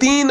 3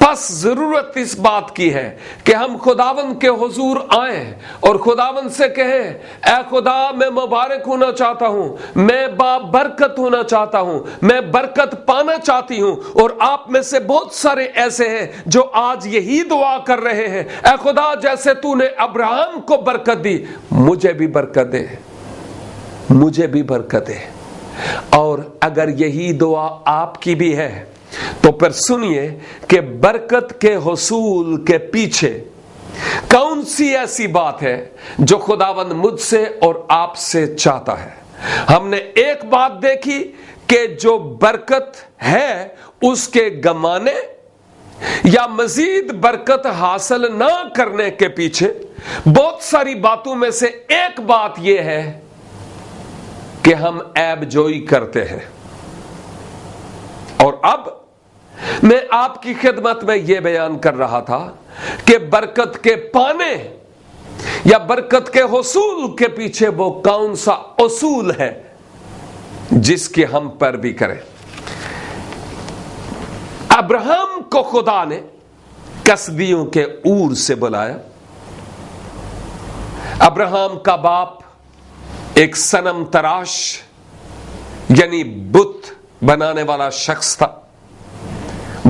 بس ضرورت اس بات کی ہے کہ ہم خداوند کے حضور آئیں اور خداوند سے کہیں اے خدا میں مبارک ہونا چاہتا ہوں، میں برکت ہونا چاہتا ہوں، میں برکت پانا چاہتی ہوں۔ اور آپ میں سے بہت سارے ایسے ہیں جو آج یہی دعا کر رہے ہیں، اے خدا جیسے تو نے ابراہیم کو برکت دی مجھے بھی برکت دے، مجھے بھی برکت دے۔ اور اگر یہی دعا آپ کی بھی ہے تو پھر سنیے کہ برکت کے حصول کے پیچھے کون سی ایسی بات ہے جو خداوند مجھ سے اور آپ سے چاہتا ہے۔ ہم نے ایک بات دیکھی کہ جو برکت ہے اس کے گمانے یا مزید برکت حاصل نہ کرنے کے پیچھے بہت ساری باتوں میں سے ایک بات یہ ہے کہ ہم عیب جوئی کرتے ہیں۔ اور اب میں آپ کی خدمت میں یہ بیان کر رہا تھا کہ برکت کے پانے یا برکت کے حصول کے پیچھے وہ کون سا اصول ہے جس کی ہم پیروی کریں۔ ابراہیم کو خدا نے کسدیوں کے اور سے بلایا۔ ابراہیم کا باپ ایک صنم تراش یعنی بت بنانے والا شخص تھا۔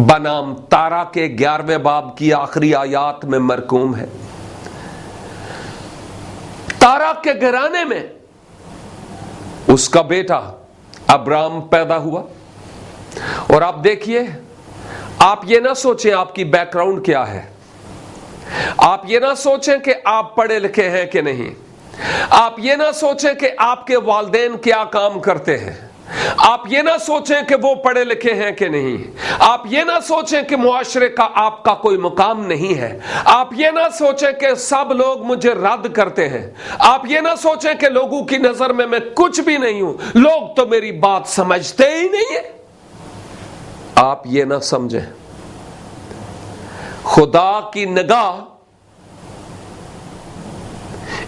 بنام تارا کے 11ویں باب کی آخری آیات میں مرقوم ہے۔ تارا کے گھرانے میں اس کا بیٹا ابرام پیدا ہوا۔ اور آپ دیکھیے، آپ یہ نہ سوچیں آپ کی بیک گراؤنڈ کیا ہے، آپ یہ نہ سوچیں کہ آپ پڑھے لکھے ہیں کہ نہیں، آپ یہ نہ سوچیں کہ آپ کے والدین کیا کام کرتے ہیں، آپ یہ نہ سوچیں کہ وہ پڑھے لکھے ہیں کہ نہیں، آپ یہ نہ سوچیں کہ معاشرے کا آپ کا کوئی مقام نہیں ہے، آپ یہ نہ سوچیں کہ سب لوگ مجھے رد کرتے ہیں، آپ یہ نہ سوچیں کہ لوگوں کی نظر میں میں کچھ بھی نہیں ہوں، لوگ تو میری بات سمجھتے ہی نہیں ہیں۔ آپ یہ نہ سمجھیں، خدا کی نگاہ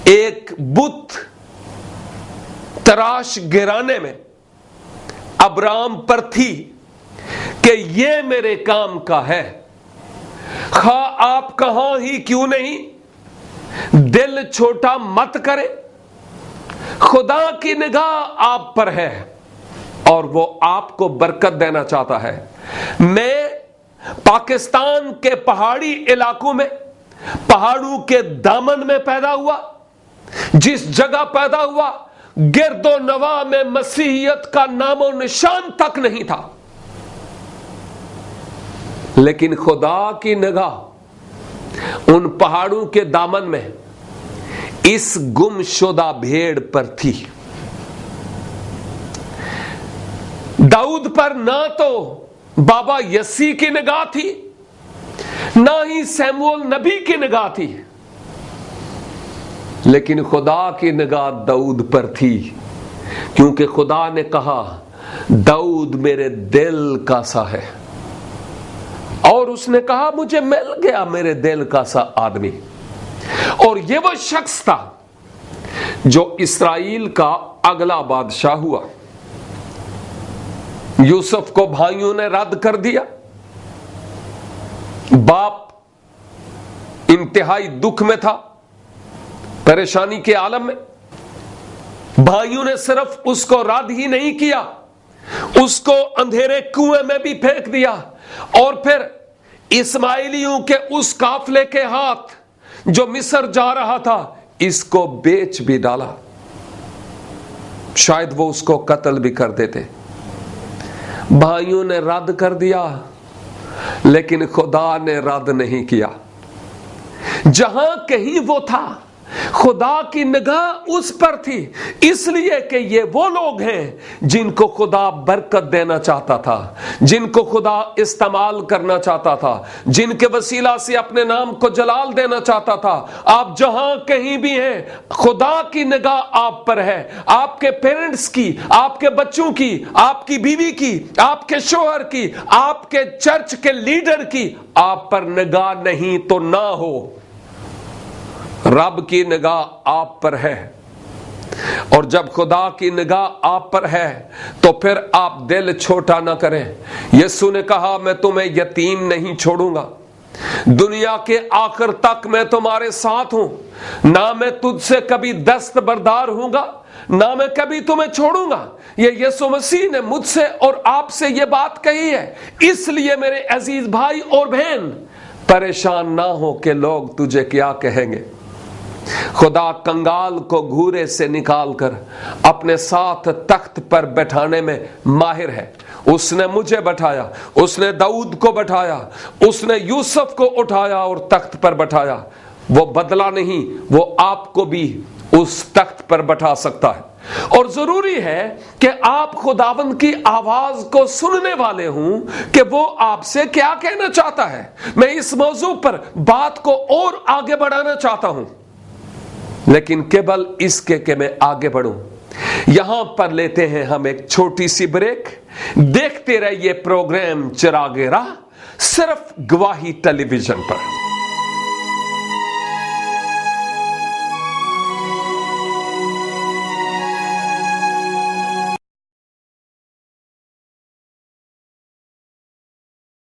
ایک بت تراش گرانے میں ابرام پر تھی کہ یہ میرے کام کا ہے، خواہ آپ کہاں ہی کیوں نہیں، دل چھوٹا مت کرے، خدا کی نگاہ آپ پر ہے اور وہ آپ کو برکت دینا چاہتا ہے۔ میں پاکستان کے پہاڑی علاقوں میں، پہاڑوں کے دامن میں پیدا ہوا، جس جگہ پیدا ہوا گرد و نواح میں مسیحیت کا نام و نشان تک نہیں تھا، لیکن خدا کی نگاہ ان پہاڑوں کے دامن میں اس گم شدہ بھیڑ پر تھی۔ داؤد پر نہ تو بابا یسی کی نگاہ تھی، نہ ہی سیموئیل نبی کی نگاہ تھی، لیکن خدا کی نگاہ داؤد پر تھی، کیونکہ خدا نے کہا داؤد میرے دل کا سا ہے، اور اس نے کہا مجھے مل گیا میرے دل کا سا آدمی۔ اور یہ وہ شخص تھا جو اسرائیل کا اگلا بادشاہ ہوا۔ یوسف کو بھائیوں نے رد کر دیا، باپ انتہائی دکھ میں تھا، پریشانی کے عالم میں۔ بھائیوں نے صرف اس کو رد ہی نہیں کیا، اس کو اندھیرے کنویں میں بھی پھینک دیا، اور پھر اسماعیلیوں کے اس قافلے کے ہاتھ جو مصر جا رہا تھا اس کو بیچ بھی ڈالا، شاید وہ اس کو قتل بھی کر دیتے۔ بھائیوں نے رد کر دیا، لیکن خدا نے رد نہیں کیا۔ جہاں کہیں وہ تھا خدا کی نگاہ اس پر تھی، اس لیے کہ یہ وہ لوگ ہیں جن کو خدا برکت دینا چاہتا تھا، جن کو خدا استعمال کرنا چاہتا تھا، جن کے وسیلہ سے اپنے نام کو جلال دینا چاہتا تھا۔ آپ جہاں کہیں بھی ہیں خدا کی نگاہ آپ پر ہے، آپ کے پیرنٹس کی، آپ کے بچوں کی، آپ کی بیوی کی، آپ کے شوہر کی، آپ کے چرچ کے لیڈر کی آپ پر نگاہ نہیں تو نہ ہو، رب کی نگاہ آپ پر ہے۔ اور جب خدا کی نگاہ آپ پر ہے تو پھر آپ دل چھوٹا نہ کریں۔ یسوع نے کہا میں تمہیں یتیم نہیں چھوڑوں گا، دنیا کے آخر تک میں تمہارے ساتھ ہوں، نہ میں تجھ سے کبھی دستبردار ہوں گا، نہ میں کبھی تمہیں چھوڑوں گا۔ یہ یسوع مسیح نے مجھ سے اور آپ سے یہ بات کہی ہے۔ اس لیے میرے عزیز بھائی اور بہن، پریشان نہ ہو کہ لوگ تجھے کیا کہیں گے۔ خدا کنگال کو گھورے سے نکال کر اپنے ساتھ تخت پر بٹھانے میں ماہر ہے۔ اس نے مجھے بٹھایا، اس نے داؤد کو بٹھایا، اس نے یوسف کو اٹھایا اور تخت پر بٹھایا۔ وہ بدلا نہیں، وہ آپ کو بھی اس تخت پر بٹھا سکتا ہے۔ اور ضروری ہے کہ آپ خداوند کی آواز کو سننے والے ہوں کہ وہ آپ سے کیا کہنا چاہتا ہے۔ میں اس موضوع پر بات کو اور آگے بڑھانا چاہتا ہوں، لیکن کیبل اس کے کہ میں آگے بڑھوں یہاں پر لیتے ہیں ہم ایک چھوٹی سی بریک۔ دیکھتے رہیے پروگرام چراغ راہ، صرف گواہی ٹیلی ویژن پر۔